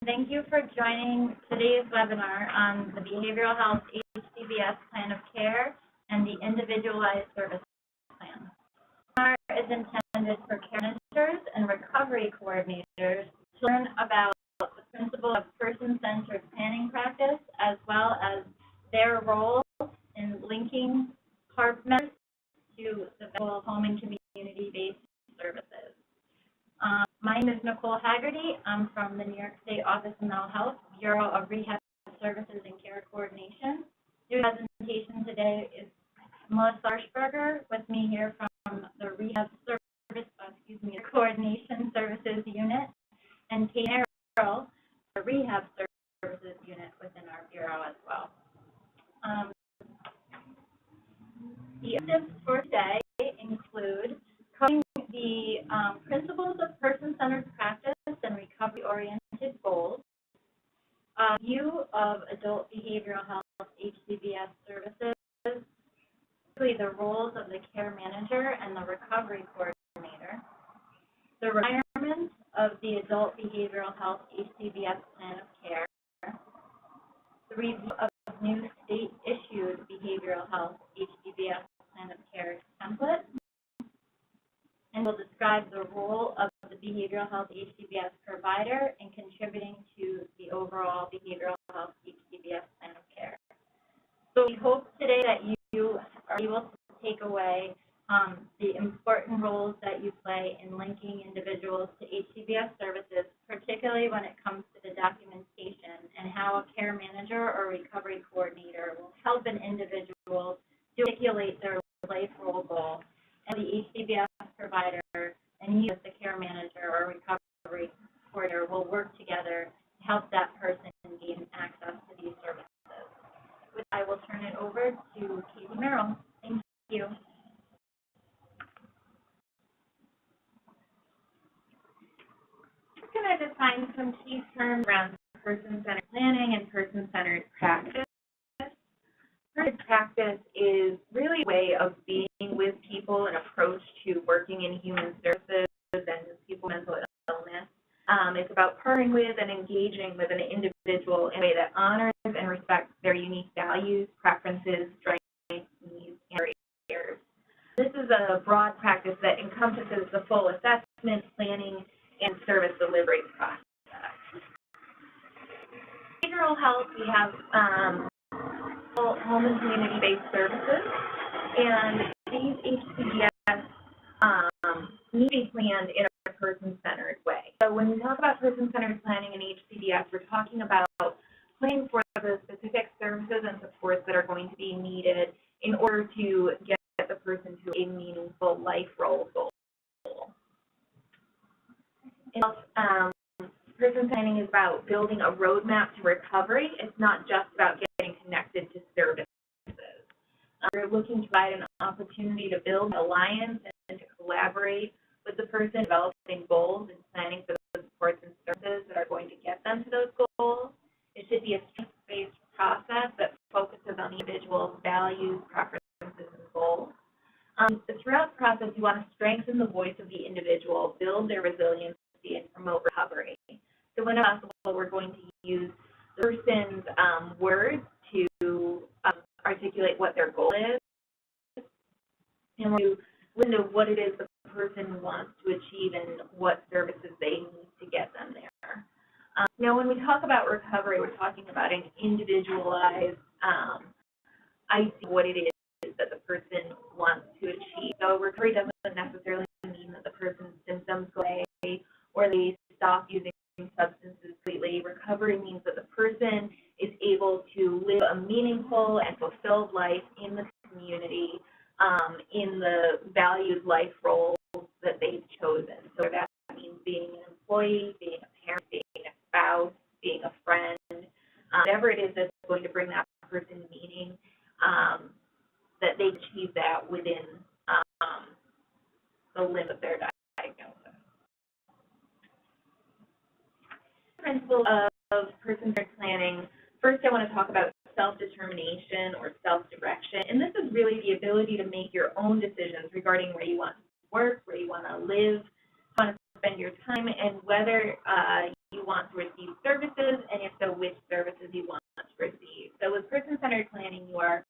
Thank you for joining today's webinar on the Behavioral Health HCBS Plan of Care and the Individualized Service Plan. The webinar is intended for care managers and recovery coordinators to learn about the principle of person-centered planning practice, as well as their role in linking partners to the home and community-based services. My name is Nicole Haggerty. I'm from the New York State Office of Mental Health, Bureau of Rehab Services and Care Coordination. Doing the presentation today is Melissa Arshberger, with me here from the Rehab Coordination Services Unit, and Kate Merrill, the Rehab Services Unit within our Bureau as well. The objectives for today include covering the principles of person-centered practice and recovery-oriented goals, a view of adult behavioral health HCBS services, the roles of the care manager and the recovery coordinator, the requirements of the adult behavioral health HCBS plan of care, the review of new state-issued behavioral health HCBS plan of care template, and will describe the role of the behavioral health HCBS provider in contributing to the overall behavioral health HCBS plan of care. So we hope today that you are able to take away the important roles that you play in linking individuals to HCBS services, particularly when it comes to the documentation and how a care manager or recovery coordinator will help an individual to articulate their life role goal, and the HCBS provider and you as the care manager or recovery coordinator will work together to help that person gain access to these services. With that, I will turn it over to Katie Merrill. Thank you. I'm going to define some key terms around person-centered planning and person-centered practice. Person-centered practice is really a way of being with people, an approach to working in human services and people with mental illness. It's about partnering with and engaging with an individual in a way that honors and respects their unique values, preferences, strengths, needs, and barriers. This is a broad practice that encompasses the full assessment, planning, and service delivery process. Behavioral health, we have home and community-based services, and these HCBS need to be planned in a person-centered way. So when we talk about person-centered planning in HCBS, we're talking about planning for the specific services and supports that are going to be needed in order to get the person to a meaningful life role goal. Person planning is about building a roadmap to recovery. It's not just about getting connected to services. We're looking to provide an opportunity to build an alliance and to collaborate with the person, developing goals and planning for the supports and services that are going to get them to those goals. It should be a strengths-based process that focuses on the individual's values, preferences, and goals. Throughout the process, you want to strengthen the voice of the individual, build their resiliency, and promote recovery. So when possible, we're going to use the person's words to articulate what their goal is, and we're going to listen to what it is the person wants to achieve and what services they need to get them there. Now, when we talk about recovery, we're talking about an individualized idea of what it is that the person wants to achieve. So recovery doesn't necessarily mean that the person's symptoms go away or they stop using substances completely. Recovery means that the person is able to live a meaningful and fulfilled life in the community, in the valued life roles that they've chosen. So that means being an employee, being a parent, being a spouse, being a friend, whatever it is that's going to bring that person meaning, that they achieve that within the limit of their diagnosis. Principles of person-centered planning. First, I want to talk about self-determination or self-direction, and this is really the ability to make your own decisions regarding where you want to work, where you want to live, how you want to spend your time and whether you want to receive services, and if so, which services you want to receive. So with person-centered planning, you are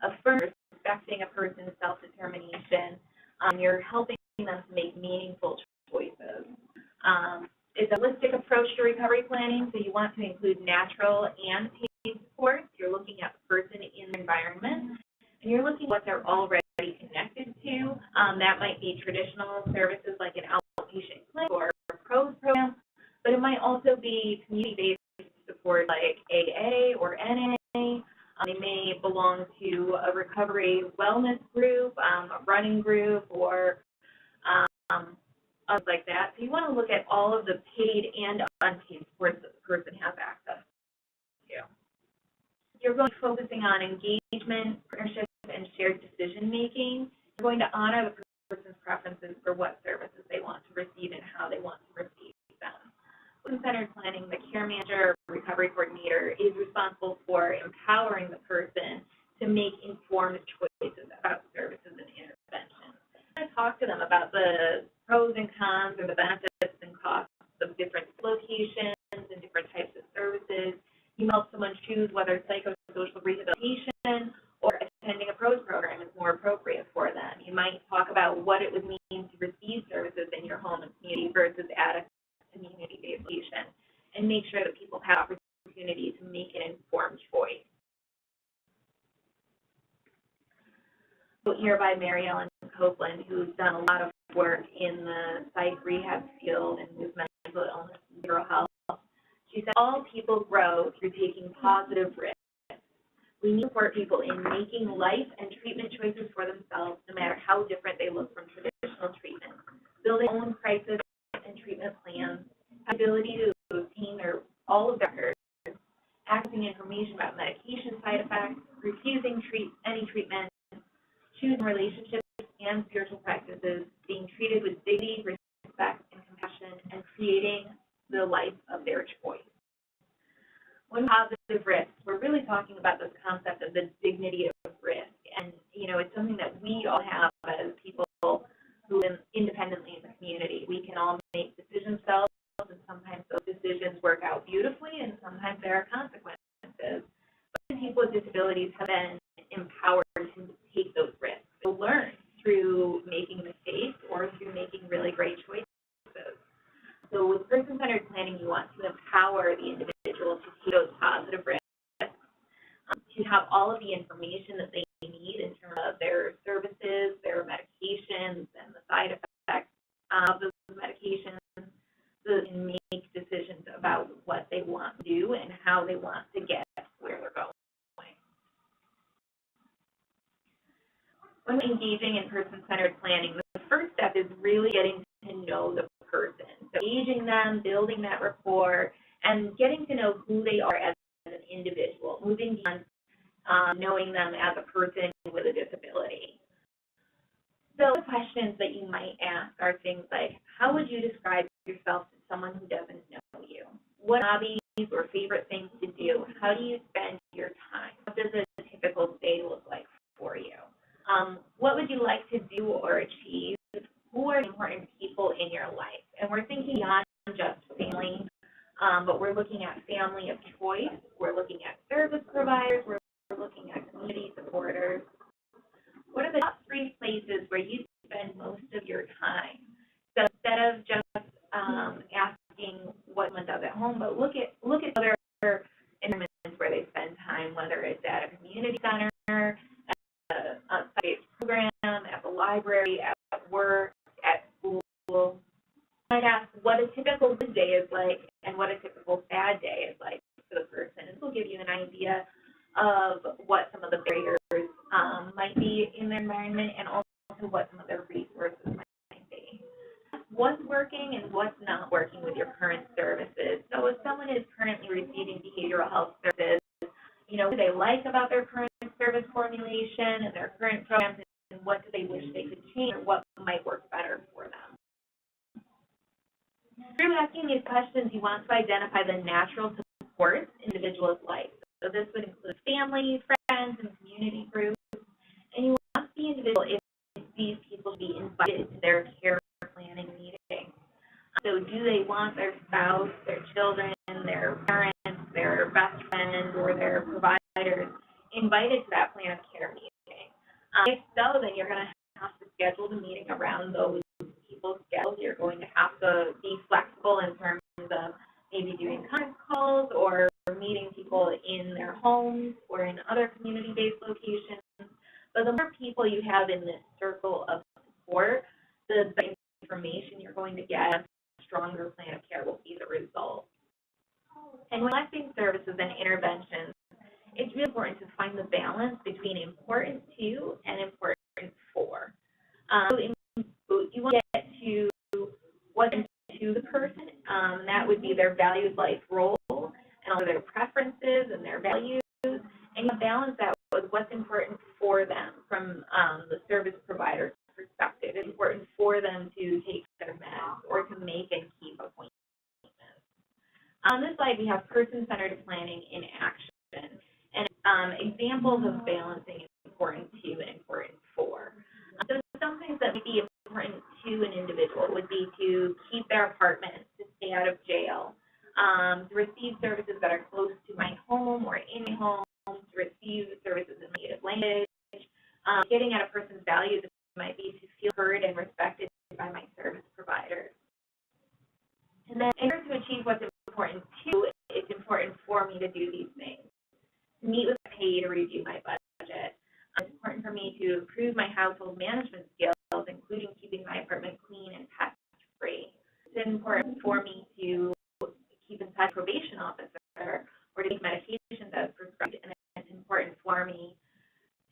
affirming, respecting a person's self-determination. You're helping them to make meaningful choices. It's a holistic approach to recovery planning, so you want to include natural and paid supports. You're looking at the person in the environment, and you're looking at what they're already connected to. That might be traditional services like an outpatient clinic or a PROS program, but it might also be community-based support like AA or NA. They may belong to a recovery wellness group, a running group, or others like that. So you want to look at all of the paid and unpaid supports that the person has access to. You're going to be focusing on engagement, partnership, and shared decision-making. You're going to honor the person's preferences for what services they want to receive and how they want to receive them. Person-centered planning, the care manager or recovery coordinator is responsible for empowering the person to make informed choices about services and interventions. I talk to them about the pros and cons or the benefits and costs of different locations and different types of services. You help someone choose whether psychosocial rehabilitation or attending a PROS program is more appropriate for them. You might talk about what it would mean to receive services in your home and community versus at a community-based location, and make sure that people have opportunity to make an informed choice. So here by Mary Ellen Copeland, who's done a lot of work in the psych rehab field and with mental illness and behavioral health. She said, all people grow through taking positive risks. We need to support people in making life and treatment choices for themselves, no matter how different they look from traditional treatment. Building their own crisis and treatment plans, ability to obtain all of their records, accessing information about medication side effects, refusing any treatment, choosing relationships and spiritual practices, being treated with dignity, respect, and compassion, and creating the life of their choice. When positive risks, we're really talking about this concept of the dignity of risk, and it's something that we all have as people who live independently in the community. We can all make decisions ourselves, and sometimes those decisions work out beautifully, and sometimes there are consequences. But people with disabilities have been empowered to take those risks, to learn through making mistakes or through making really great choices. So with person-centered planning, you want to empower the individual to take those positive risks, to have all of the information that they need in terms of their services, their medications, and the side effects of those medications, so they can make decisions about what they want to do and how they want to get where they're going. When engaging in person-centered planning, the first step is really getting to know the person. So engaging them, building that rapport, and getting to know who they are as an individual, moving beyond knowing them as a person with a disability. So the questions that you might ask are things like, how would you describe yourself to someone who doesn't know you? What hobbies or favorite things to do? How do you spend your time? What does a typical day look like for you? What would you like to do or achieve? Who are the important people in your life? And we're thinking beyond just family, but we're looking at family of choice. We're looking at service providers. We're looking at community supporters. What are the top 3 places where you spend most of your time? So instead of just asking what someone does at home, but look at other environments where they spend time, whether it's at a community center, at a site program, at the library, at work, at school. You might ask what a typical good day is like and what a typical bad day is like for the person. This will give you an idea of what some of the barriers might be in their environment, and also what some of their resources might be. What's working and what's not working with your current services. So if someone is currently receiving behavioral health services, what do they like about their current service formulation and their current programs, and what do they wish they could change, or what might work better for them? Through asking these questions, you want to identify the natural supports in an individual's life. So this would include family, friends, and community groups. And you want the individual, if these people, to be invited to their care planning meeting. invited to that plan of care meeting. If so, then you're going to have to schedule the meeting around those people's schedules. You're going to have to be flexible in terms of maybe doing conference calls or meeting people in their homes or in other community-based locations. But the more people you have in this circle of support, the information you're going to get, a stronger plan of care will be the result. And when selecting services and interventions, it's really important to find the balance between important to and important for. So you want to get to what's to the person. That would be their valued life role and also their preferences and their values. And you balance that with what's important for them from the service provider's perspective. It's important for them to take their meds or to make and keep appointments. On this slide, we have person-centered planning in action and examples of balancing important to and important for. So some things that would be important to an individual would be to keep their apartment, to stay out of jail, to receive services that are close to my home or in my home, to receive services in my native language. Getting at a person's values might be to feel heard and respected by my service providers. And then in order to achieve what's important to, it's important for me to do these things. To meet with pay to review my budget. It's important for me to improve my household management skills, including keeping my apartment clean and pest-free. It's important for me to keep in touch with a probation officer or to take medications as prescribed, and it's important for me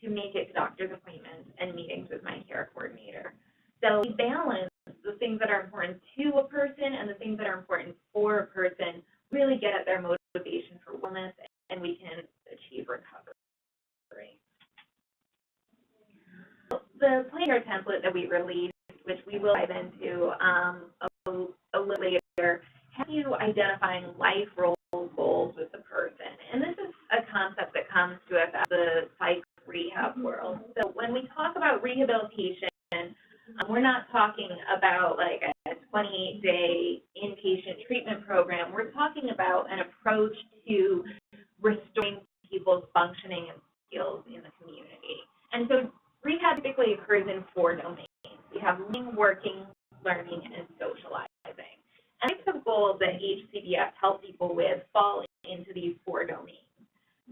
to make it to doctor's appointments and meetings with my care coordinator. So we balance the things that are important to a person and the things that are important for a person, really get at their motivation for wellness, and we can achieve recovery. The plan care template that we released, which we will dive into a little later, has you identifying life role goals with the person. And this is a concept that comes to us out of the psych rehab world. So when we talk about rehabilitation, we're not talking about like a 28-day inpatient treatment program. We're talking about an approach to restoring people's functioning and skills in the community. And so rehab typically occurs in 4 domains. We have living, working, learning, and socializing. And the types of goals that HCBS help people with fall into these 4 domains.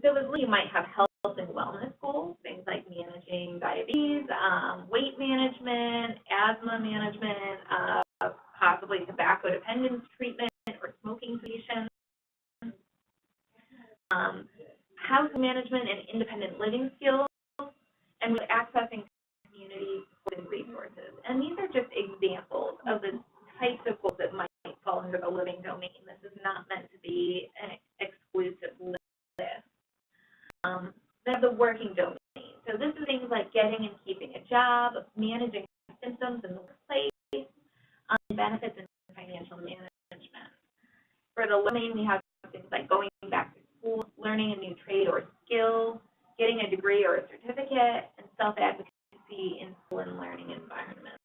So you might have health and wellness goals, things like managing diabetes, weight management, asthma management, possibly tobacco dependence treatment or smoking cessation, house management and independent living skills, and with accessing community and resources. And these are just examples of the types of goals that might fall under the living domain. This is not meant to be an exclusive list. Then the working domain. So this is things like getting and keeping a job, managing symptoms in the workplace, benefits and financial management. For the domain, we have things like going back to school, learning a new trade or skill, getting a degree or a certificate, and self-advocacy in school and learning environments.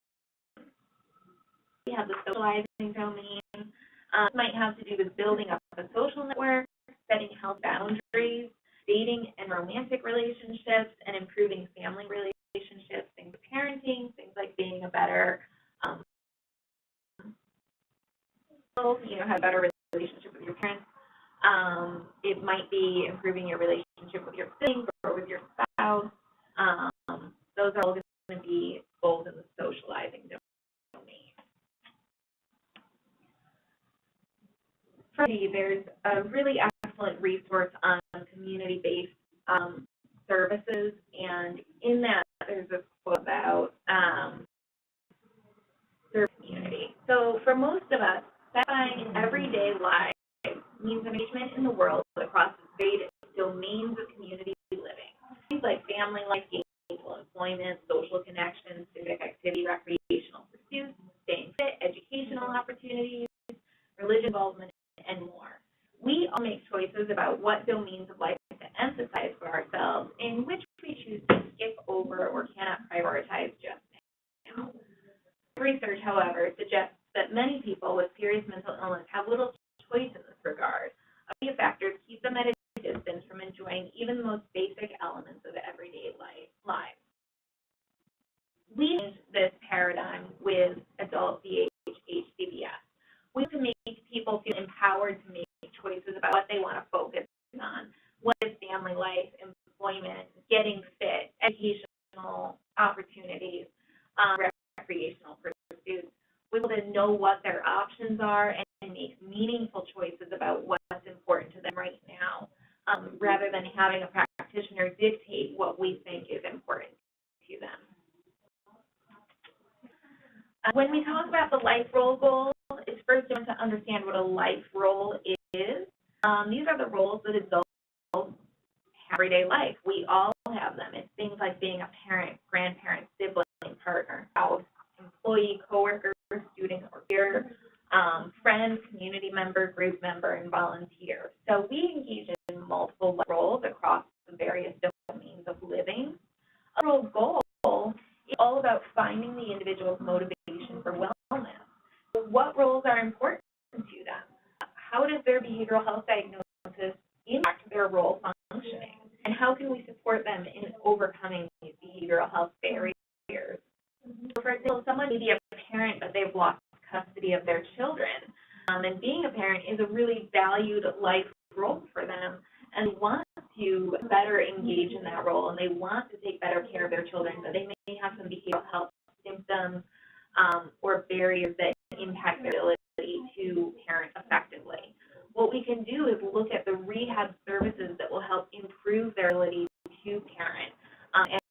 We have the socializing domain. This might have to do with building up a social network, setting health boundaries, dating and romantic relationships, and improving family relationships, things like parenting, things like being a better, have a better relationship with your parents. It might be improving your relationship with your siblings or with your spouse. Those are all going to be goals in the socializing domain. There's a really excellent resource on community-based services, and in that there's a quote about service community. So for most of us, satisfying everyday life means engagement in the world across the varied domains of community living. Things like family life, gainful employment, social connections, civic activity, recreational pursuits, staying fit, educational opportunities, religious involvement, and more. We all make choices about what domains of life to emphasize for ourselves and which we choose to skip over or cannot prioritize just now. Research, however, suggests that many people with serious mental illness have little choice in this regard. A few factors keep them at a distance from enjoying even the most basic elements of everyday lives. We changed this paradigm with adult BH HCBS. We want to make people feel empowered to make choices about what they want to focus on, what is family life, employment, getting fit, educational opportunities, recreational pursuits. We want to know what their options are and make meaningful choices about what's important to them right now, rather than having a practitioner dictate what we think is important to them. When we talk about the life role goals, it's first important to understand what a life role is. These are the roles that adults have everyday life. We all have them. It's things like being a parent, grandparent, sibling, partner, spouse, employee, coworker, student, or peer, friend, community member, group member, and volunteer. So we engage in multiple roles across the various domains of living. A role goal is all about finding the individual's motivation for wellness. So what roles are important to them? How does their behavioral health diagnosis impact their role functioning? And how can we support them in overcoming these behavioral health barriers? So for example, someone may be a parent, but they've lost custody of their children. And being a parent is a really valued life role for them. And they want to better engage in that role, and they want to take better care of their children, but they may have some behavioral health symptoms or barriers that impact their ability to parent effectively. What we can do is look at the rehab services that will help improve their ability to parent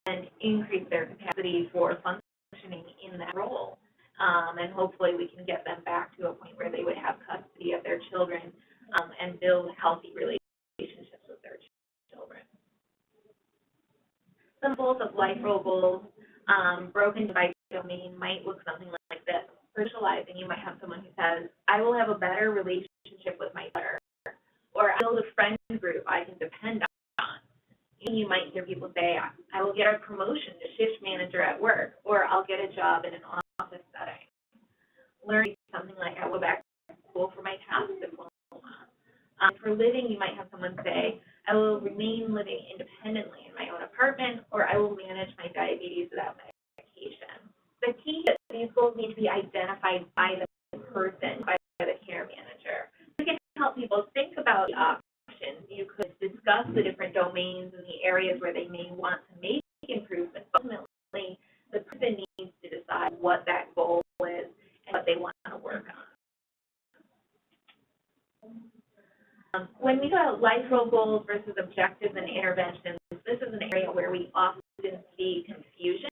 and increase their capacity for functioning in that role. And hopefully we can get them back to a point where they would have custody of their children and build healthy relationships with their children. Some goals of life role goals broken by domain might look something like this. Socializing, you might have someone who says, I will have a better relationship with my daughter, or I build a friend group I can depend on. And you might hear people say, I will get a promotion to shift manager at work, or I'll get a job in an office setting. Learning something like, I will go back to school for my task diploma. For living, you might have someone say, I will remain living independently in my own apartment, or I will manage my diabetes without medication. The key is these goals need to be identified by the person, by the care manager. You can help people think about the options. You could discuss the different domains and the areas where they may want to make improvements. Ultimately, the person needs to decide what that goal is and what they want to work on. When we talk about life role goals versus objectives and interventions, this is an area where we often see confusion.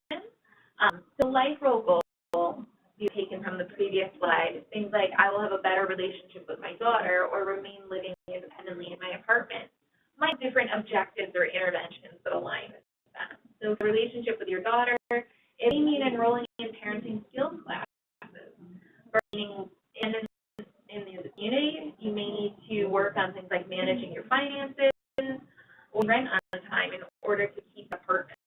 So life role goal, you've taken from the previous slide, things like I will have a better relationship with my daughter or remain living independently in my apartment, might have different objectives or interventions that align with that. So for a relationship with your daughter, it may mean enrolling in parenting skills classes. For being in the community, you may need to work on things like managing your finances or rent on time in order to keep the apartment.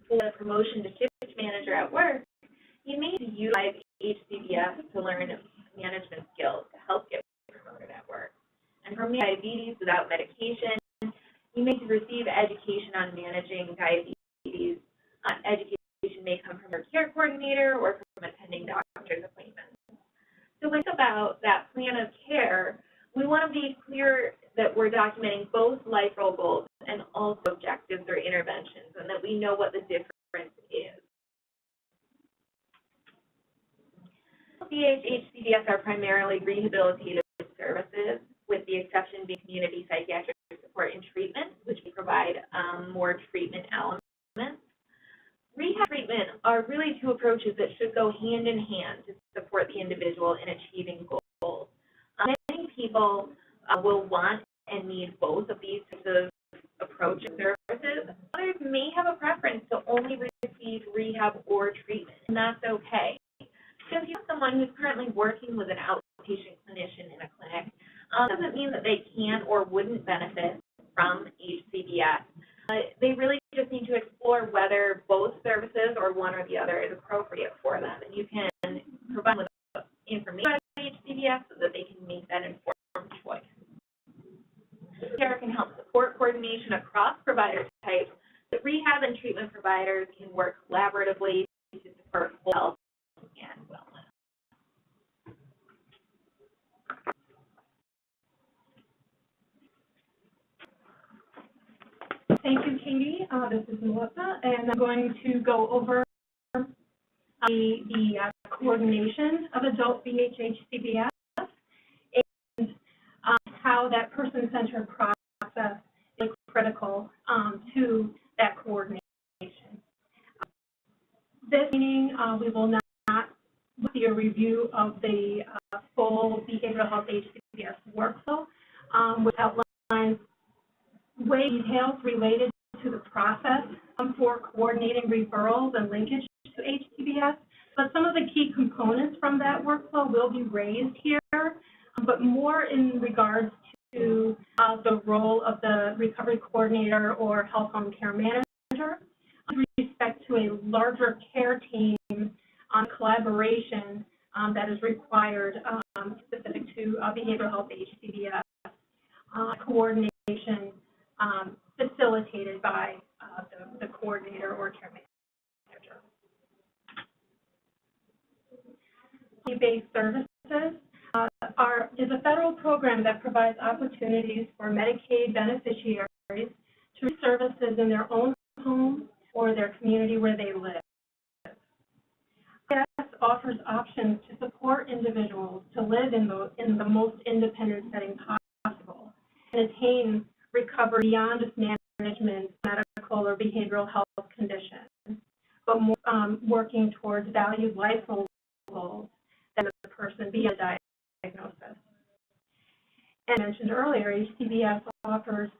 For the promotion to shift manager at work, you may need to utilize HCBS to learn management skills to help get promoted at work. And for diabetes without medication, you may need to receive education on managing diabetes. Education may come from your care coordinator or from attending doctor's appointments. So when we think about that plan of care, we want to be clear that we're documenting both life role goals and also objectives or interventions, and that we know what the difference is. BH HCBS are primarily rehabilitative services, with the exception being community psychiatric support and treatment, which we provide more treatment elements. Rehab treatment are really two approaches that should go hand in hand to support the individual in achieving goals. Many people will want and need both of these types of approaches and services. Others may have a preference to only receive rehab or treatment, and that's okay. So if you have someone who's currently working with an outpatient clinician in a clinic, doesn't mean that they can't or wouldn't benefit from HCBS. They really just need to explore whether both services or one or the other is appropriate for them. And you can provide them with information about HCBS so that they can make that informed choice. Care can help support coordination across across provider types, that rehab and treatment providers can work collaboratively to support health and wellness. Thank you, Katie. This is Melissa, and I'm going to go over the coordination of adult BH HCBS and how that person-centered process is critical to that coordination. This meeting, we will not see a review of the full behavioral health HCBS workflow, which outlines details related to the process for coordinating referrals and linkage to HCBS, but some of the key components from that workflow will be raised here, but more in regards to the role of the recovery coordinator or health home care manager with respect to a larger care team on collaboration that is required specific to behavioral health HCBS coordination facilitated by the coordinator or care manager. Based services is a federal program that provides opportunities for Medicaid beneficiaries to receive services in their own home or their community where they live. CAS offers options to support individuals to live in the most independent setting possible and attain recovery beyond just management, medical, or behavioral health conditions, but more working towards valued life goals than the person beyond diagnosis. And I mentioned earlier, HCBS offers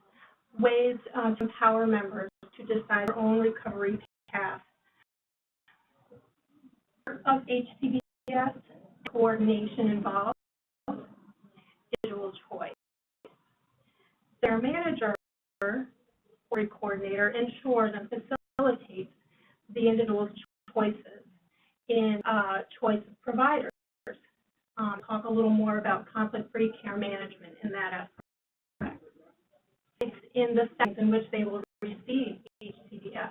ways to empower members to decide their own recovery path. Of HCBS, coordination involves individual choice. Their manager or coordinator ensures and facilitates the individual's choices in choice of providers. Talk a little more about conflict-free care management in that aspect. It's in the settings in which they will receive HCBS.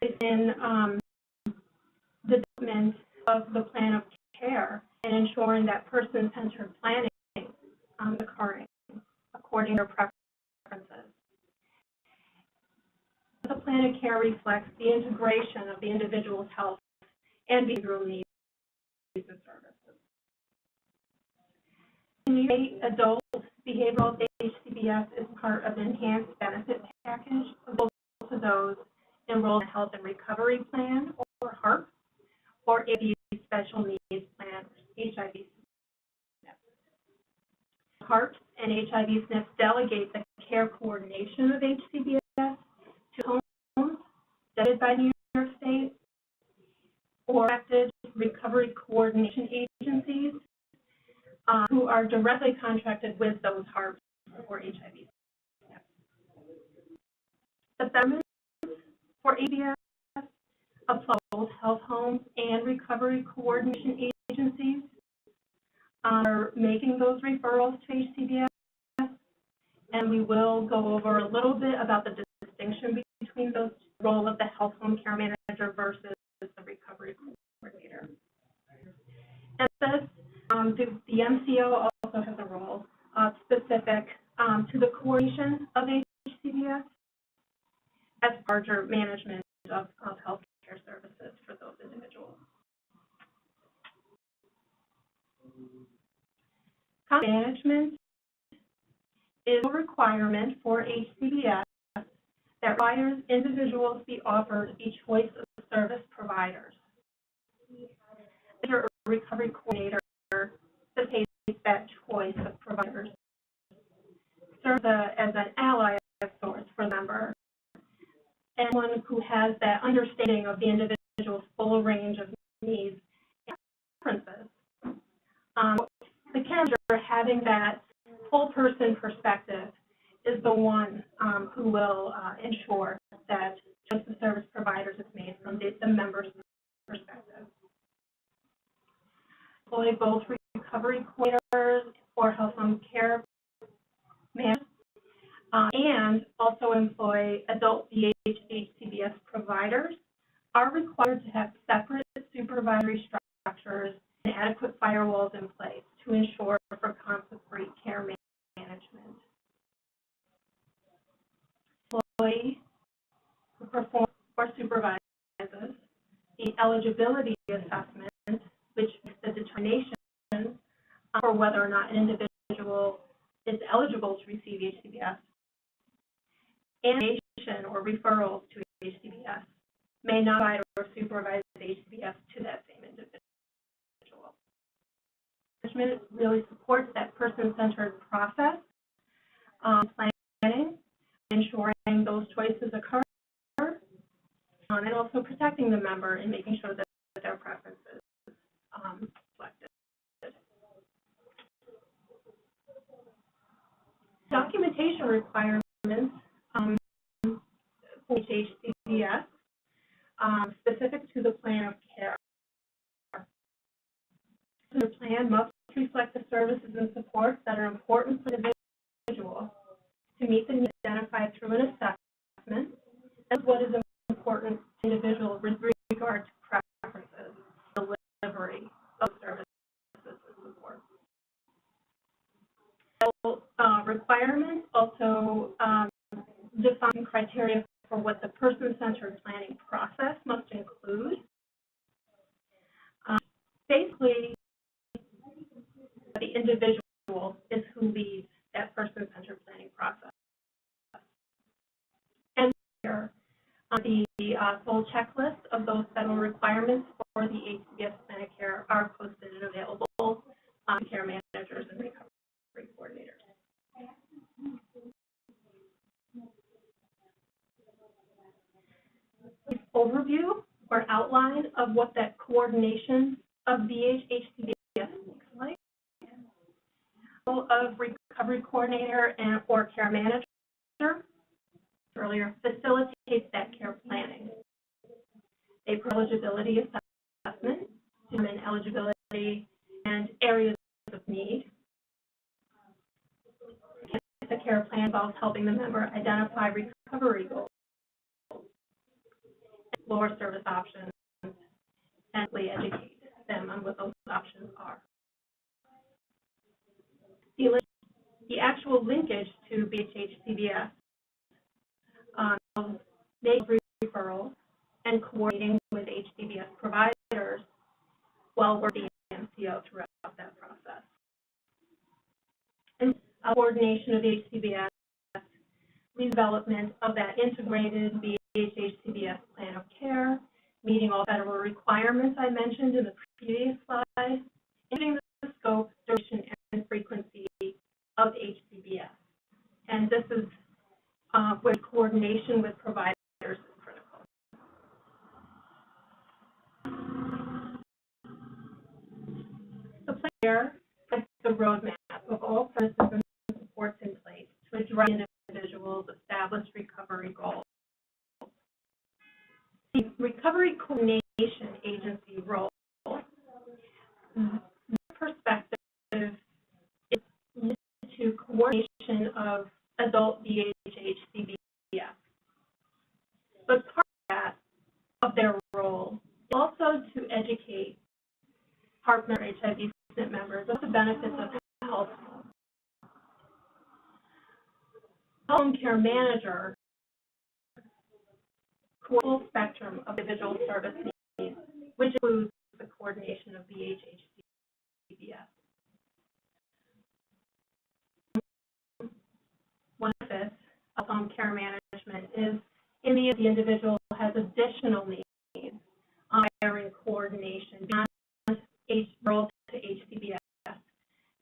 It's in the development of the plan of care and ensuring that person-centered planning is occurring according to their preferences. The plan of care reflects the integration of the individual's health and behavioral needs and services. Community adult behavioral HCBS is part of an enhanced benefit package available to those enrolled in Health and Recovery Plan or HARP or HIV Special Needs Plan, HIV SNP. HARP and HIV SNP delegate the care coordination of HCBS to homes vetted by New York State or elected recovery coordination agencies who are directly contracted with those HARPs or HIV SNP. The betterment for HCBS apply both health homes and recovery coordination agencies are making those referrals to HCBS, and we will go over a little bit about the distinction between those role of the health home care manager versus the recovery coordinator. And this, the MCO also has a role specific to the coordination of HCBS as larger management of health care services for those individuals. Management is a requirement for HCBS that requires individuals be offered a choice of service providers. A recovery coordinator facilitates that choice of providers, serves as an ally of sorts for the member, and one who has that understanding of the individual's full range of needs and preferences. The candidate having that full person perspective is the one who will ensure that choice of service providers is made from the member's perspective. Employ both recovery coordinators or health home care managers and also employ adult BH HCBS providers are required to have separate supervisory structures and adequate firewalls in place to ensure for conflict-free care management. Employee who performs or supervises the eligibility assessment, which makes the determination for whether or not an individual is eligible to receive HCBS, and or referrals to HCBS may not provide or supervise HCBS to that same individual. Management really supports that person-centered process, planning, ensuring those choices occur, and also protecting the member and making sure that their preferences selected. Documentation requirements for HCBS specific to the plan of care. The plan must reflect the services and supports that are important for the individual to meet the needs identified through an assessment, as what is important to individuals with regard to preferences, delivery of services and support. So, requirements also define criteria for what the person-centered planning process must include. Basically, the individual is who leads that person-centered planning process. And here, the full checklist of those federal requirements for the HCBS plan of care are posted and available to care managers and recovery coordinators. Overview or outline of what that coordination of BH HCBS looks like. Of recovery coordinator and or care manager earlier facilitates that care planning. They provide eligibility assessment, determine eligibility and areas of need. The care plan involves helping the member identify recovery goals, explore service options, and educate them on what those options are. The actual linkage to BH HCBS making referrals and coordinating with HCBS providers while working in MCO throughout that process. And coordination of HCBS, redevelopment of that integrated BH HCBS plan of care, meeting all federal requirements I mentioned in the previous slide, including the scope, duration, and frequency of HCBS. And this is where coordination with providers is critical. The plan here is the roadmap of all services and supports in place to address individuals' established recovery goals. The recovery coordination agency role, their perspective is to coordination of adult BH HCBS. But part of that, of their role, is also to educate partner HIV SNP members of the benefits of health. Home care manager, full spectrum of individual service needs, which includes the coordination of BH HCBS. One benefit of home care management is in the individual has additional needs, hiring coordination beyond role to HCBS.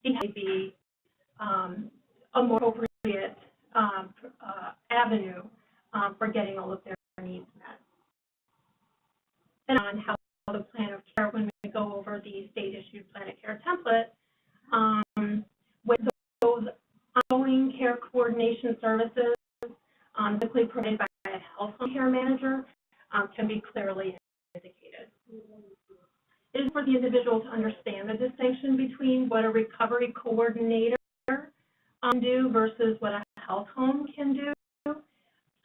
It may be a more appropriate avenue for getting all of their needs met. And on how the plan of care, when we go over the state-issued plan of care template, with those ongoing care coordination services typically provided by a health home care manager can be clearly indicated. It is for the individual to understand the distinction between what a recovery coordinator do versus what a health home can do in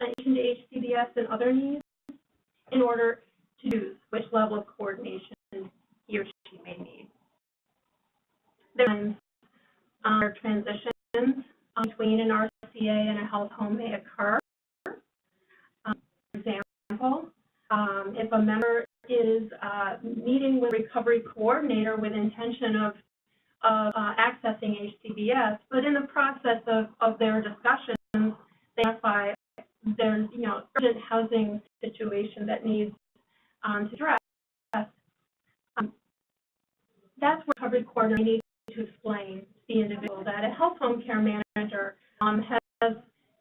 addition to HCBS and other needs in order to choose which level of coordination he or she may need. There are transitions between an RCA and a health home may occur. For example, if a member is meeting with a recovery coordinator with intention of accessing HCBS, but in the process of their discussions, they identify there's urgent housing situation that needs to address. That's where recovery coordinator needs to explain to the individual that a health home care manager has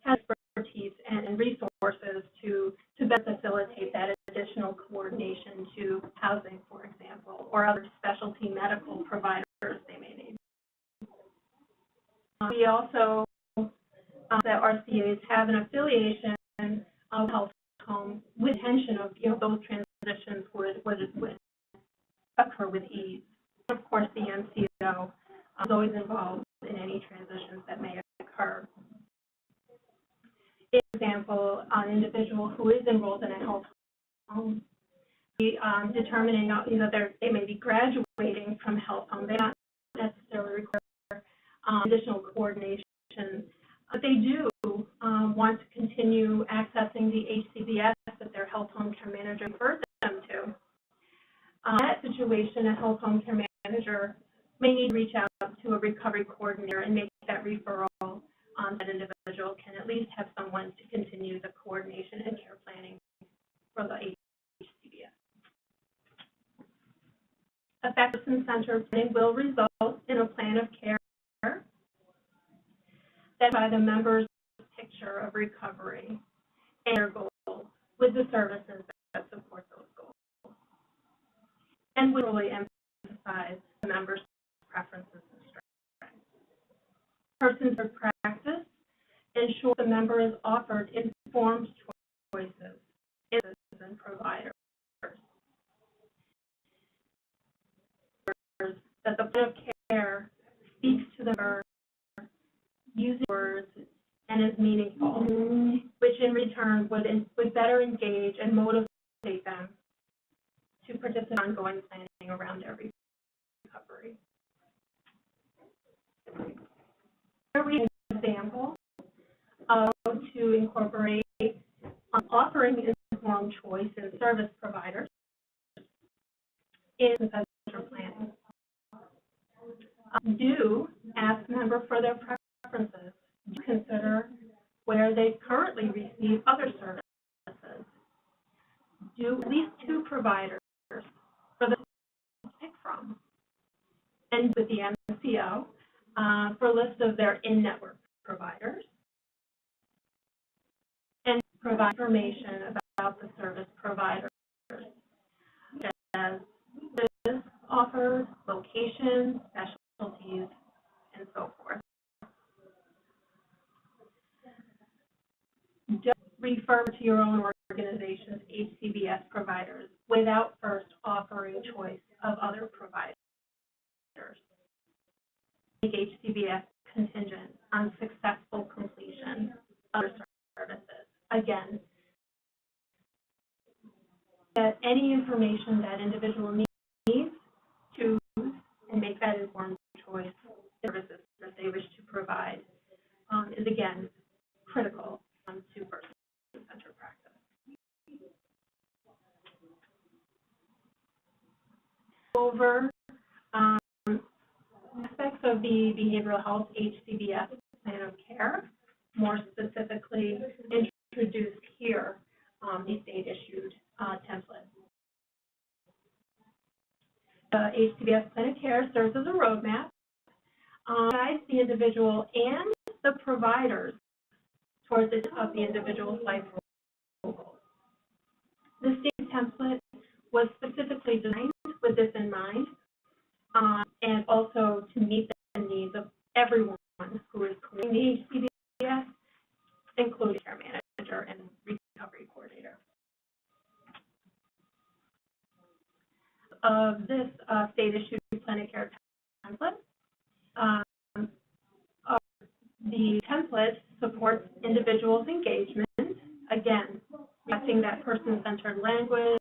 expertise and resources to better facilitate that additional coordination to housing, for example, or other specialty medical providers they may need. We also, that RCAs have an affiliation of health home with intention of, those transitions would occur with ease. Of course, the MCO is always involved in any transitions that may occur. For example, an individual who is enrolled in a health home, determining, they may be graduating from health home. They not necessarily require additional coordination, but they do want to continue accessing the HCBS that their health home care manager refers them to. In that situation, a health home care manager may need to reach out to a recovery coordinator and make that referral. That individual can at least have someone to continue the coordination and care planning for the HCBS. Effective person-centered planning will result in a plan of care that by the member's picture of recovery and their goals with the services that support those goals, and will really emphasize the member's preferences and strengths. Person-centered practice ensures the member is offered informed choices and providers. That the plan of care speaks to the member using words and is meaningful, which in return would better engage and motivate them to participate in ongoing planning around every recovery. Here we have an example of how to incorporate offering informed choice in service providers in the planning. Do ask member for their preferences. Do consider where they currently receive other services. Do at least 2 providers for them to pick from. And with the MCO for a list of their in-network providers. And provide information about the service providers, such as service offered, location, specialties, and so forth. Just refer to your own organization's HCBS providers without first offering choice of other providers. Make HCBS contingent on successful completion of other services. Again, that any information that individual needs to and make that informed choice services that they wish to provide is again critical to person-centered practice. Over aspects of the behavioral health HCBS plan of care, more specifically introduced here, the state-issued template. The HCBS plan of care serves as a roadmap, guides the individual and the providers towards the individual's life goals. The state template was specifically designed with this in mind, and also to meet the needs of everyone who is completing the HCBS, including care manager and recovery coordinator. Of this state-issued plan of care template, the template supports individuals' engagement, again, reflecting that person-centered language,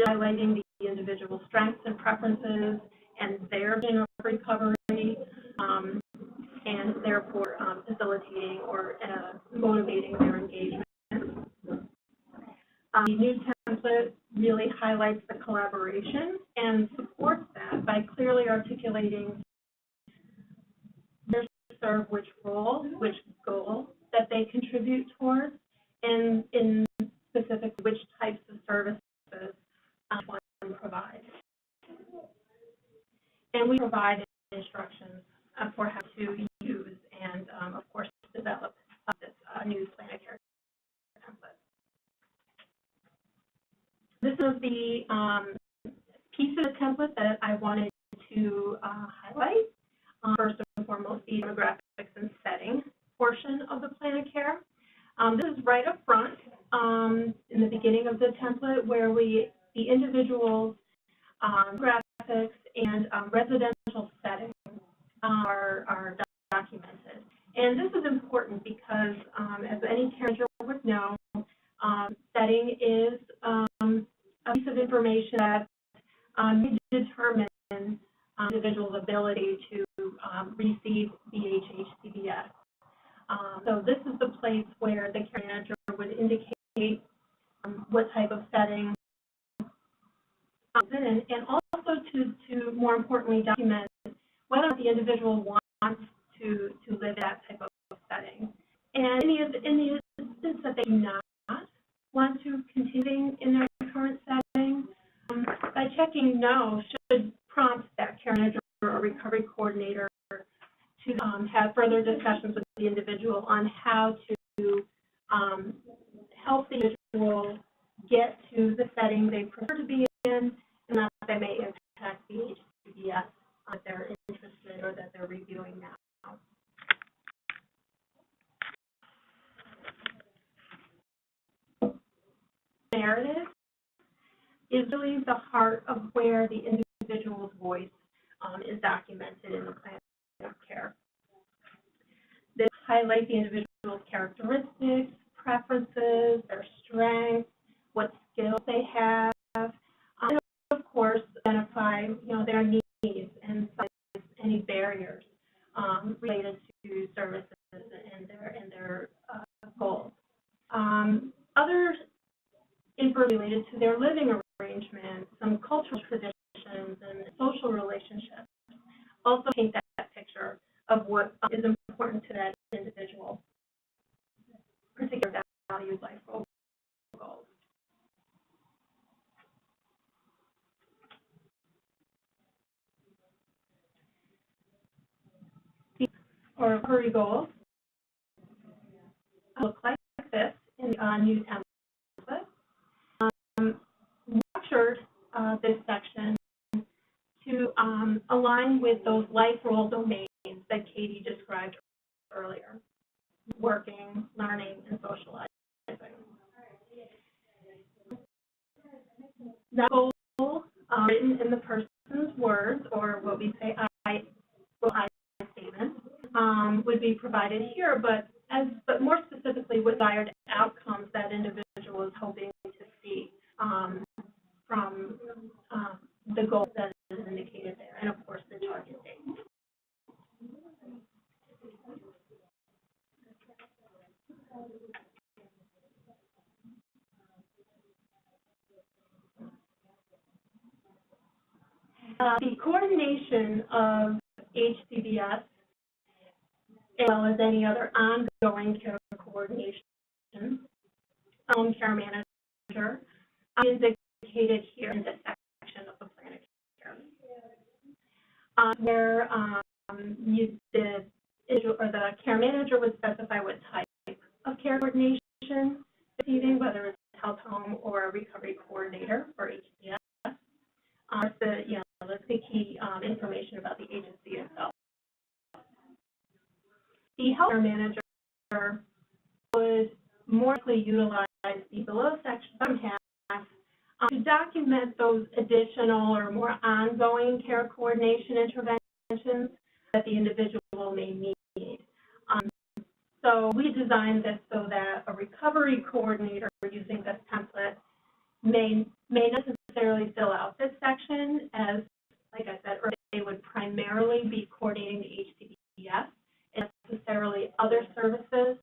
highlighting the individual's strengths and preferences and their vision of recovery, and therefore facilitating or motivating their engagement. The new template really highlights the collaboration and supports that by clearly articulating their serve which role, which goal that they contribute towards, and in specific which types of services one provides. And we provide instructions for how to use and, of course, develop this new plan of care template. This is the piece of the template that I wanted to highlight. First and foremost, the demographics and setting portion of the plan of care. This is right up front in the beginning of the template where the individual's graphics and residential settings are documented. And this is important because, as any care manager would know, setting is a piece of information that may determine individual's ability to receive BH HCBS. So this is the place where the care manager would indicate what type of setting and also to more importantly document whether or not the individual wants to live in that type of setting. And in the instance that they do not want to continue in their current setting, by checking no should prompt that care manager or recovery coordinator to have further discussions with the individual on how to help the individual get to the setting they prefer to be in, and that they may impact the HCBS that they're interested or that they're reviewing now. Narrative is really the heart of where the individual's voice is documented in the plan of care. They highlight the individual's characteristics, preferences, their strengths, what skills they have, and of course identify their needs and any barriers related to services and their goals. Other info related to their living arrangements, some cultural traditions, and social relationships also paint that picture of what is important to that individual, particular values, life goals. Or recovery goals look like this in the new template. Structured this section to align with those life role domains that Katie described earlier: working, learning, and socializing. That goal, written in the person's words, or what we say I statement, would be provided here, but more specifically, what desired outcomes that individual is hoping to see from the goal that is indicated there, and of course the target date. The coordination of HCBS, as well as any other ongoing care coordination, home care manager, is indicated here in this section of the plan of care, where the care manager would specify what type of care coordination receiving, whether it's a health home or a recovery coordinator or HCBS. That's the key information about the agency itself. The health care manager would more likely utilize the below section half to document those additional or more ongoing care coordination interventions that the individual may need. So we designed this so that a recovery coordinator using this template may necessarily fill out this section as, like I said, or they would primarily be coordinating the HCBS and necessarily other services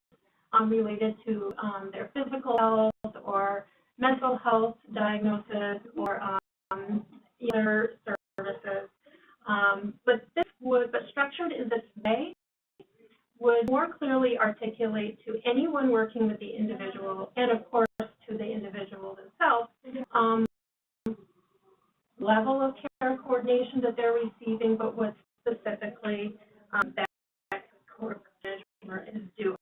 related to their physical health or mental health diagnosis or other services. But structured in this way would more clearly articulate to anyone working with the individual and, of course, to the individual themselves, level of care coordination that they're receiving, but what specifically that coordinator is doing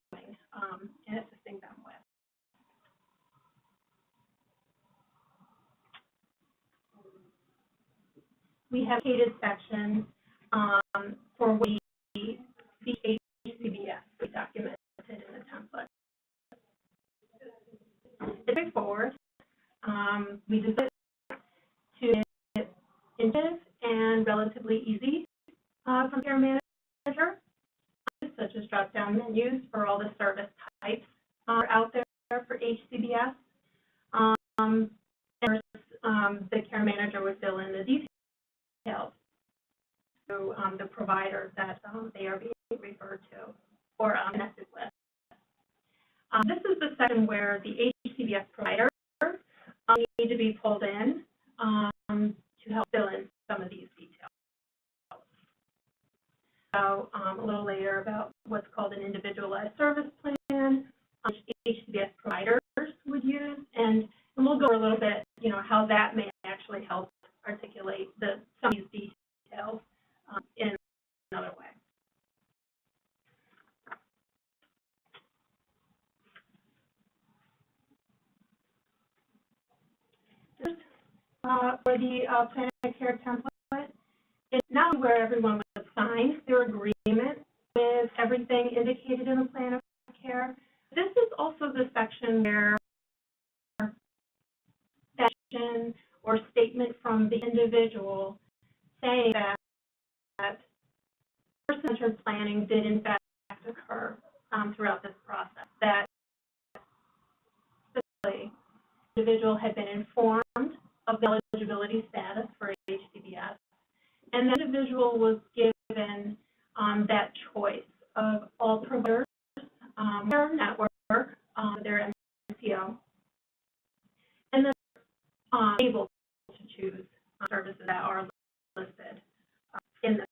and assisting them with. We have catered sections for what the HCBS documented in the template. It's straightforward. We designed it to make it intuitive and relatively easy from care manager, such as drop-down menus for all the service types out there for HCBS. And the care manager would fill in the details to the provider that they are being referred to or connected with. This is the section where the HCBS provider need to be pulled in to help fill in some of these details. So a little later about what's called an individualized service plan, which HCBS providers would use, and we'll go over a little bit, how that may actually help articulate some of these details in another way. For the plan of care template, it's not where everyone would sign their agreement with everything indicated in the plan of care. This is also the section where section or statement from the individual saying that person-centered planning did in fact occur throughout this process, that specifically the individual had been informed of the eligibility status for HCBS, and the individual was given that choice of all providers, their network, their MCO, and then able to choose services that are listed in the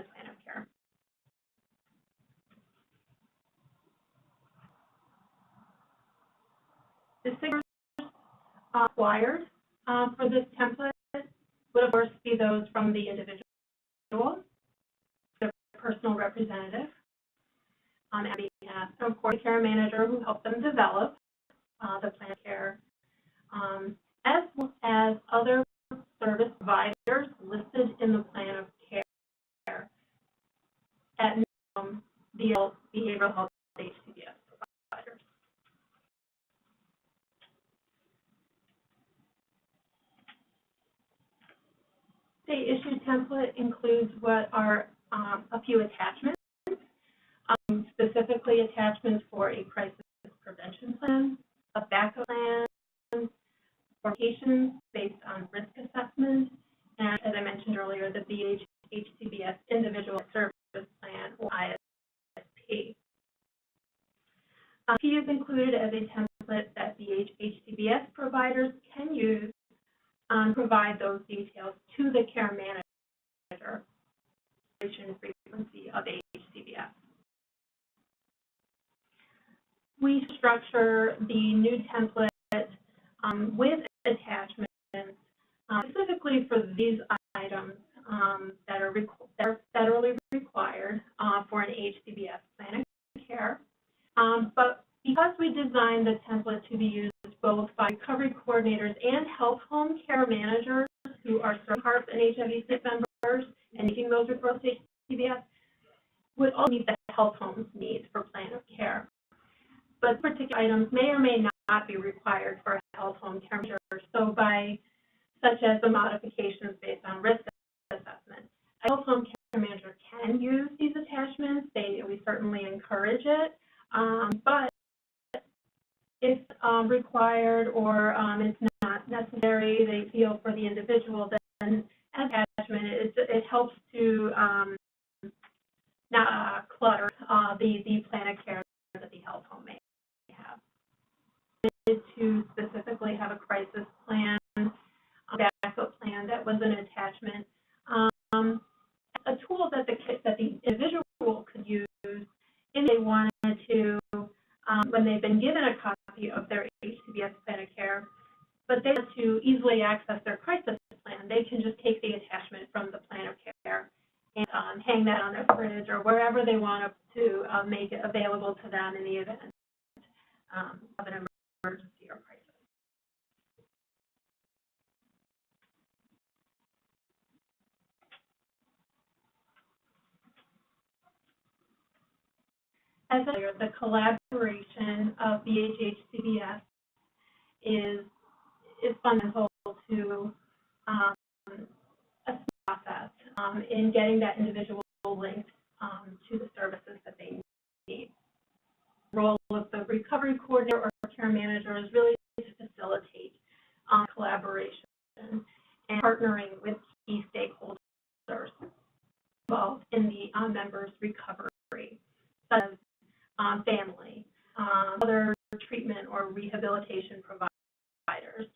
plan of care. The signatures required for this template would, of course, be those from the individual, the personal representative, and of course, the care manager who helped them develop the plan of care, as well as other service providers listed in the plan of care at the behavioral health HCBS providers. The issue template includes what are a few attachments, specifically attachments for a crisis prevention plan, a backup plan, locations based on risk assessment, and as I mentioned earlier, the BH HCBS Individual Service Plan, or ISP. P is included as a template that BH HCBS providers can use and provide those details to the care manager, duration frequency of HCBS. We structure the new template with attachments specifically for these items that are federally required for an HCBS plan of care. But because we designed the template to be used both by recovery coordinators and health home care managers who are serving HARP and HIV SNP members and making those referrals to HCBS, would all meet the health home's needs for plan of care. But particular items may or may not be required for a health home care manager, such as the modifications based on risk assessment. A health home care manager can use these attachments. We certainly encourage it, But if required or it's not necessary, they feel for the individual, then as attachment, it helps to not clutter the plan of care that the health home may have. To specifically have a crisis plan, a backup plan that was an attachment, a tool that the individual could use if they wanted to, when they've been given a copy of their HCBS plan of care, but they want to easily access their crisis plan, they can just take the attachment from the plan of care and hang that on their fridge or wherever they want to make it available to them in the event of an emergency or crisis. As earlier, the collaboration of BH HCBS is fundamental to a process in getting that individual linked to the services that they need. The role of the recovery coordinator or care manager is really to facilitate collaboration and partnering with key stakeholders involved in the members' recovery, such as family, other treatment or rehabilitation providers,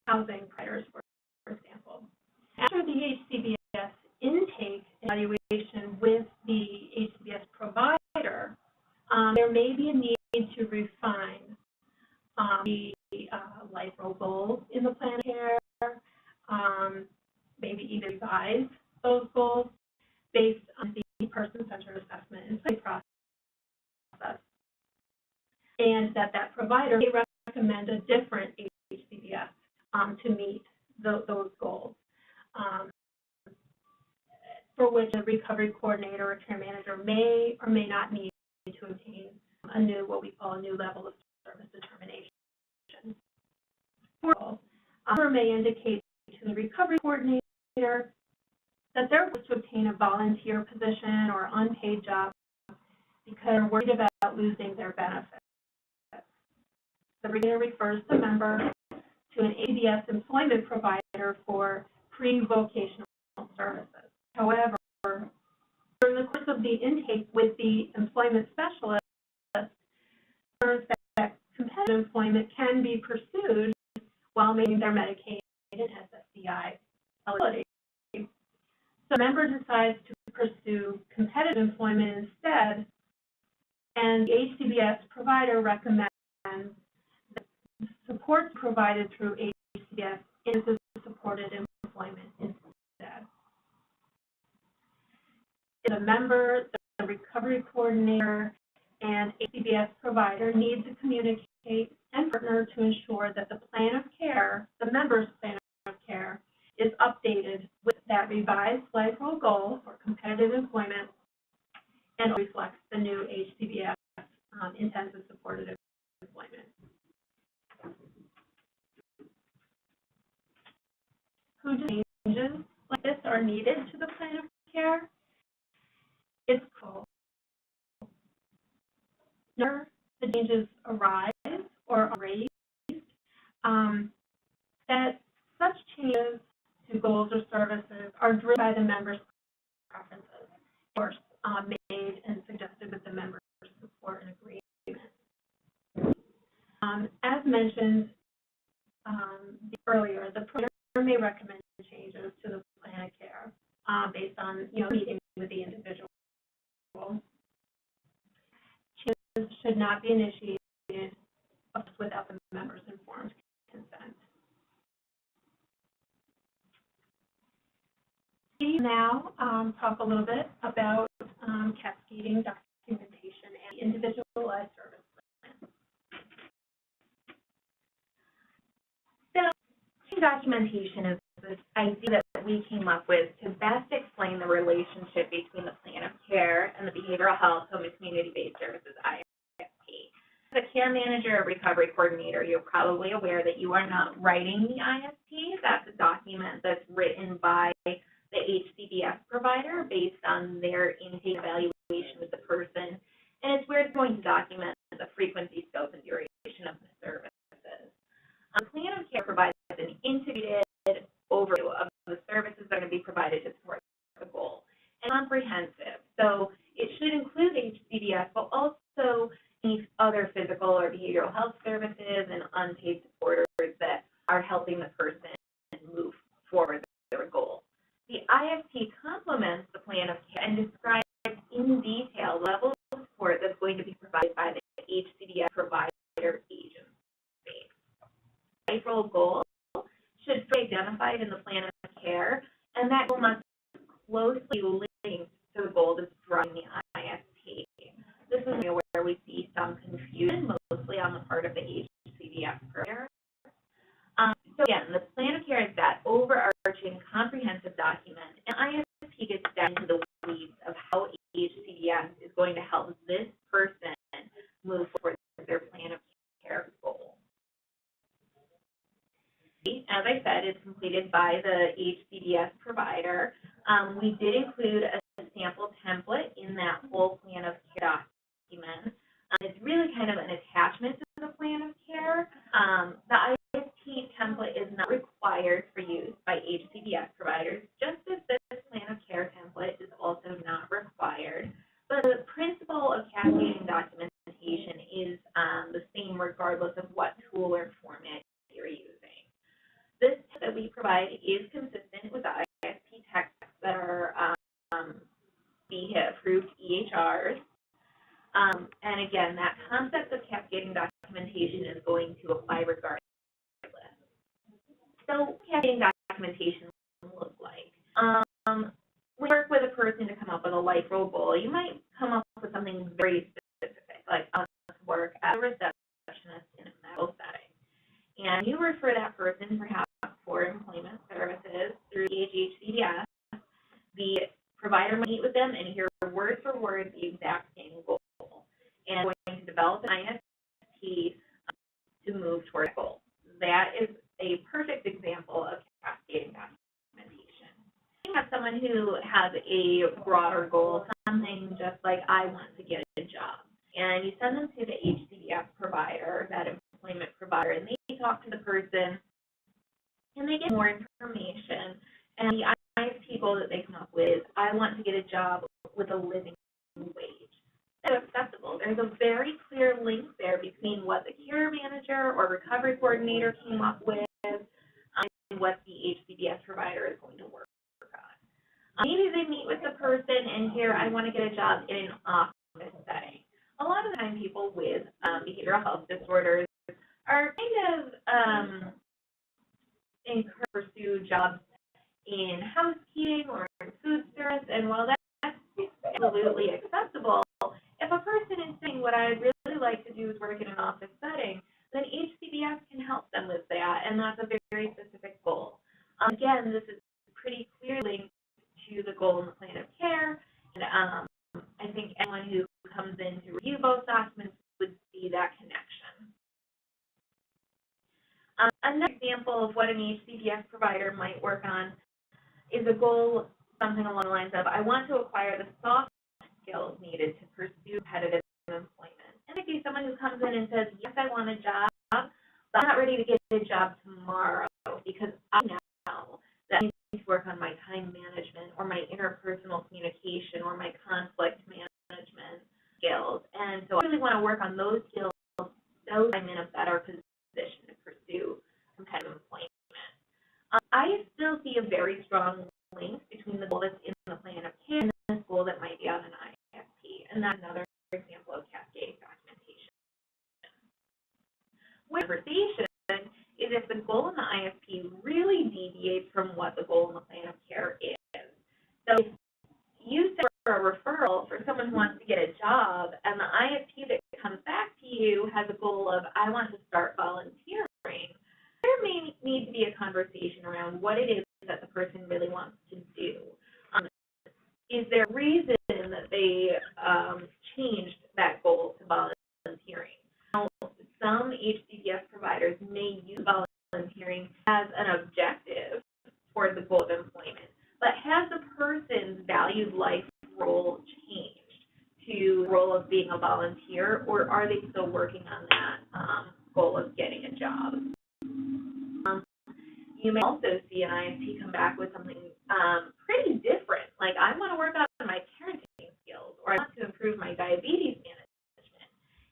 housing providers, for example. After the HCBS intake evaluation with the HCBS provider, there may be a need to refine the life role goals in the plan of care, maybe even revise those goals based on the person-centered assessment and play process, and that provider may recommend a different HCBS to meet those goals, for which a recovery coordinator or care manager may or may not need to obtain what we call a new level of service determination. For example, may indicate to the recovery coordinator that they're going to obtain a volunteer position or unpaid job because they're worried about losing their benefits. The coordinator refers the member to an HCBS employment provider for pre-vocational services. However, during the course of the intake with the employment specialist, learns that competitive employment can be pursued while maintaining their Medicaid and SSDI eligibility. So the member decides to pursue competitive employment instead, and the HCBS provider recommends that support provided through HCBS is supported employment instead. The member, the recovery coordinator, and HCBS provider need to communicate and partner to ensure that the plan of care, the member's plan of care, is updated with that revised life role goal for competitive employment and reflects the new HCBS intensive supported employment. Who changes like this are needed to the plan of care? It's called. Whenever the changes arise or are raised, that such changes to goals or services are driven by the member's preferences, of course, made and suggested with the member's support and agreement. As mentioned earlier, the provider may recommend changes to the plan of care based on meeting with the individual. Changes should not be initiated without the member's informed consent. We now talk a little bit about cascading documentation and individualized service plan. So, documentation is this idea that we came up with to best explain the relationship between the plan of care and the behavioral health home and community-based services ISP. As a care manager or recovery coordinator, you're probably aware that you are not writing the ISP. That's a document that's written by the HCBS provider based on their intake evaluation with the person, and it's where where it's going to document the frequency, scope, and duration of the services. The plan of care provides an integrated overview of the services that are going to be provided to support the goal, and comprehensive. So it should include HCBS, but also any other physical or behavioral health services and unpaid supporters that are helping the person move forward their goal. The ISP complements the plan of care and describes in detail the level of support that's going to be provided by the HCBS provider agency. Life role goal should be identified in the plan of care, and that goal must closely link to the goal that's driving the ISP. This is an area where we see some confusion, mostly on the part of the HCBS provider. So again, the plan of care is that overarching comprehensive document, and ISP gets down to the weeds of how HCBS is going to help this person move forward with their plan of care goal. As I said, it's completed by the HCBS provider. We did include a sample template in that whole plan of care document. It's really kind of an attachment to the plan of care. The ISP template is not required for use by HCBS providers, just as this plan of care template is also not required. But the principle of cascading documentation is the same regardless of what tool or format you're using. This that we provide is consistent with the ISP texts that are BHIT-approved EHRs. And again, that concept of cascading documentation is going to apply regardless. So cascading documentation looks like. We work with a person to come up with a life role goal. You might come up with something very specific, like work as a receptionist in a medical setting. And you refer that person perhaps for employment services through BH HCBS. The provider might meet with them and hear word for word the exact same goal. And we're going to develop an ISP to move toward a goal. That is a perfect example of cascading documentation. You have someone who has a broader goal, something just like I want to get a job. And you send them to the HCBS provider, that employment provider, and they talk to the person and they get more information. And the ISP goal that they come up with is, I want to get a job with a living wage. That's acceptable. There's a very clear link there between what the care manager or recovery coordinator came up with and what the HCBS provider is going to work on. Maybe they meet with the person and hear, I want to get a job in an office setting. A lot of the time people with behavioral health disorders are kind of encouraged to pursue jobs in housekeeping or in food service, and while that's absolutely acceptable, if a person is saying what I'd really like to do is work in an office setting, then HCBS can help them with that, and that's a very specific goal. Again, this is pretty clearly linked to the goal in the plan of care, and I think anyone who comes in to review both documents would see that connection. Another example of what an HCBS provider might work on is a goal, something along the lines of, I want to acquire the soft skills needed to pursue competitive employment. And if you're someone who comes in and says, yes, I want a job, but I'm not ready to get a job tomorrow because I know that I need to work on my time management or my interpersonal communication or my conflict management skills. And so I really want to work on those skills, those I'm in a better position to pursue competitive employment. I still see a very strong link between the goal that's in the plan of care and this goal that might be on an ISP, and that's another example of cascading documentation. Conversation is if the goal in the ISP really deviates from what the goal in the plan of care is. So if you send for a referral for someone who wants to get a job, and the ISP that comes back to you has a goal of, I want to start volunteering, there may need to be a conversation around what it is that the person really wants to do. Is there a reason that they changed that goal to volunteering? Now, some HCBS providers may use volunteering as an objective toward the goal of employment, but has the person's valued life role changed to the role of being being a volunteer, or are they still working on that goal of getting a job? You may also see an ISP come back with something pretty different, like I want to work on my parenting skills, or I want to improve my diabetes management.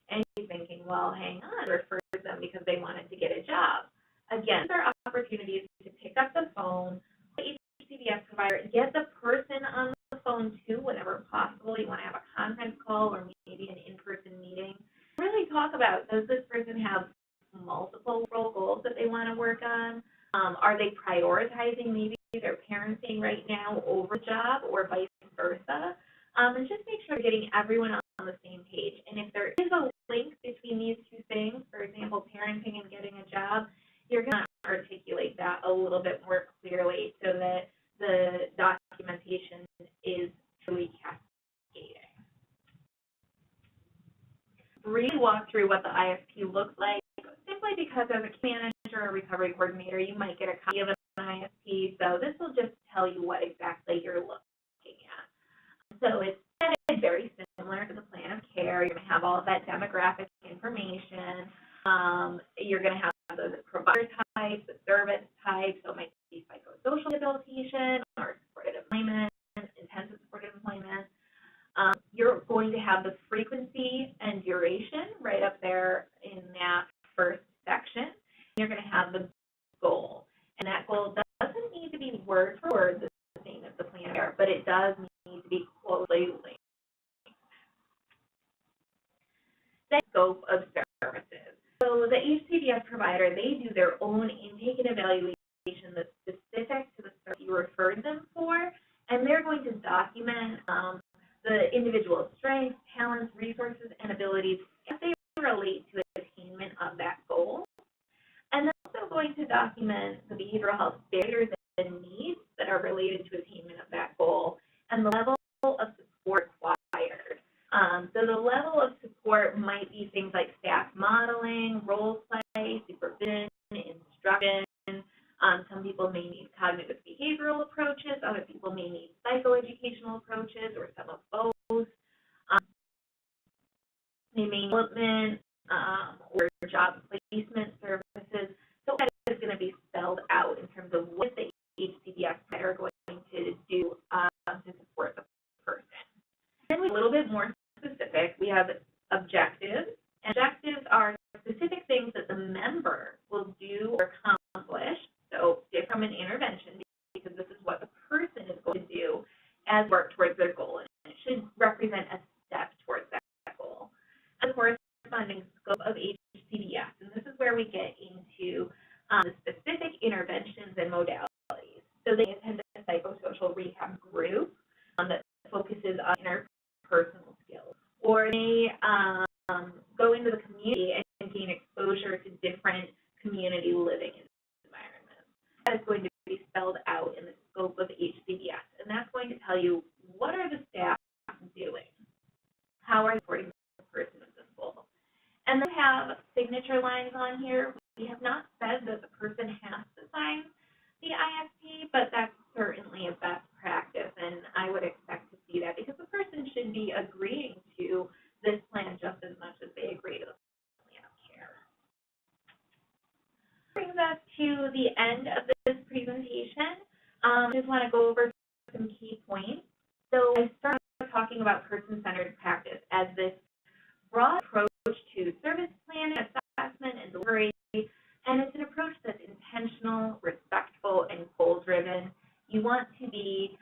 And you're thinking, well, hang on, refer them because they wanted to get a job. Again, there are opportunities to pick up the phone, the HCBS provider, get the person on the phone too whenever possible. You want to have a conference call or maybe an in-person meeting. Really talk about, does this person have multiple role goals that they want to work on? Are they prioritizing maybe their parenting right now over the job, or vice versa? And just make sure you're getting everyone on the same page. And if there is a link between these two things, for example, parenting and getting a job, you're going to articulate that a little bit more clearly so that the documentation is truly cascading. Briefly walk through what the ISP looks like, simply because as a manager or recovery coordinator, you might get a copy of an ISP, so this will just tell you what exactly you're looking at. So it's very similar to the plan of care. You're going to have all of that demographic information. You're going to have the provider types, the service types, so it might be psychosocial rehabilitation or supportive employment, intensive supportive employment. You're going to have the frequency and duration right up there in that first section. You're going to have the goal, and that goal doesn't need to be word for word the same as the plan of care, but it does need to be closely linked. The scope of services. So the HCBS provider, they do their own intake and evaluation that's specific to the service you referred them for, and they're going to document the individual's strengths, talents, resources, and abilities as they relate to attainment of that goal. And they're also going to document the behavioral health barriers and needs that are related to attainment of that goal and the level of support required. So the level of support might be things like staff modeling, role play, supervision, instruction. Some people may need cognitive behavioral approaches. Other people may need psychoeducational approaches, or some of both. They may need development or job placement services. So that is going to be spelled out in terms of what the HCBS are going to do to support the person. Then we have a little bit more specific. We have objectives. Objectives are specific things that the member will do or accomplish. So different from an intervention, because this is what the person is going to do as work towards their goal, and it should represent a step towards that goal. And the corresponding scope of HCBS, and this is where we get into the specific interventions and modalities. So they attend a psychosocial rehab group that focuses on interpersonal skills, or they go into the community and gain exposure to different community living environments. That is going to be spelled out in the scope of HCBS, and that's going to tell you what are the staff doing, how are they supporting the person with this goal. And then we have signature lines on here. We have not said that the person has to sign the ISP, but that's certainly a best practice, and I would expect to see that because the person should be agreeing to this plan just as much as they agree to the plan of care. Brings us to the end of this presentation. I just want to go over some key points. So I started talking about person-centered practice as this broad approach to service planning, assessment, and delivery, and it's an approach that's intentional, respectful, and goal-driven. You want to be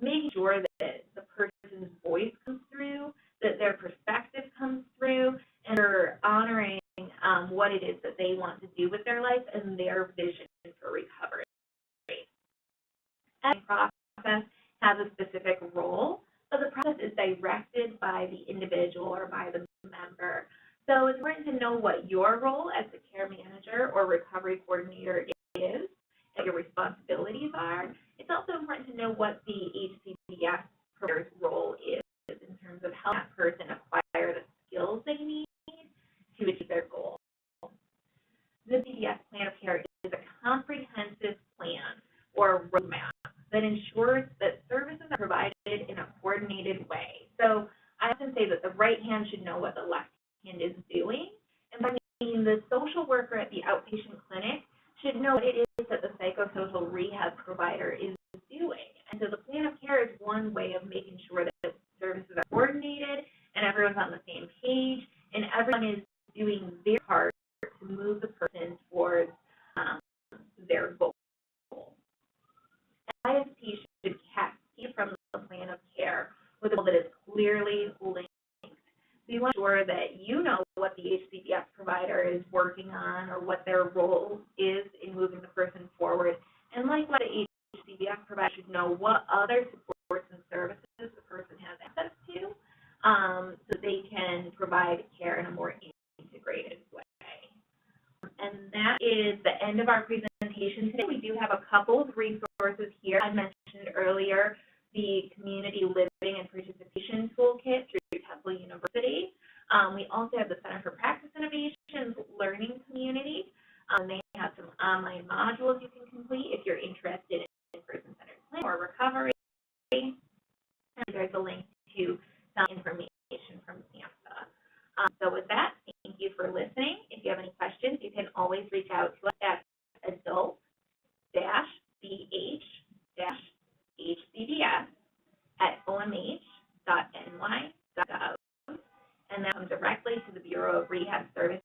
making sure that the person's voice comes through, that their perspective comes through, and they're honoring what it is that they want to do with their life and their vision for recovery. And the process has a specific role, but the process is directed by the individual or by the member. So it's important to know what your role as the care manager or recovery coordinator is, what your responsibilities are. It's also important to know what the HCBS provider's role is in terms of helping that person acquire the skills they need to achieve their goal. The HCBS plan of care is a comprehensive plan or roadmap that ensures that services are provided in a coordinated way. So I often say that the right worker at the outpatient clinic should know what it is that the psychosocial rehab provider is doing. And so the plan of care is one way of making sure that services are coordinated and everyone's on the same page and everyone is doing their part to move the person towards their goal. ISP should cascade from the plan of care with a goal that is clearly linked. So you want to ensure that you know what the HCBS provider is working on or what their role is in moving the person forward. And likewise, the HCBS provider should know what other supports and services the person has access to so they can provide care in a more integrated way. And that is the end of our presentation today. We do have a couple of resources here. I mentioned earlier the Community Living and Participation Toolkit through Temple University. We also have the Center for Practice Innovations Learning Community. They have some online modules you can complete if you're interested in person-centered planning or recovery. And there's a link to some information from SAMHSA. So with that, thank you for listening. If you have any questions, you can always reach out to us at adult-BH-HCBS@omh.ny.gov, and then come directly to the Bureau of Rehab Services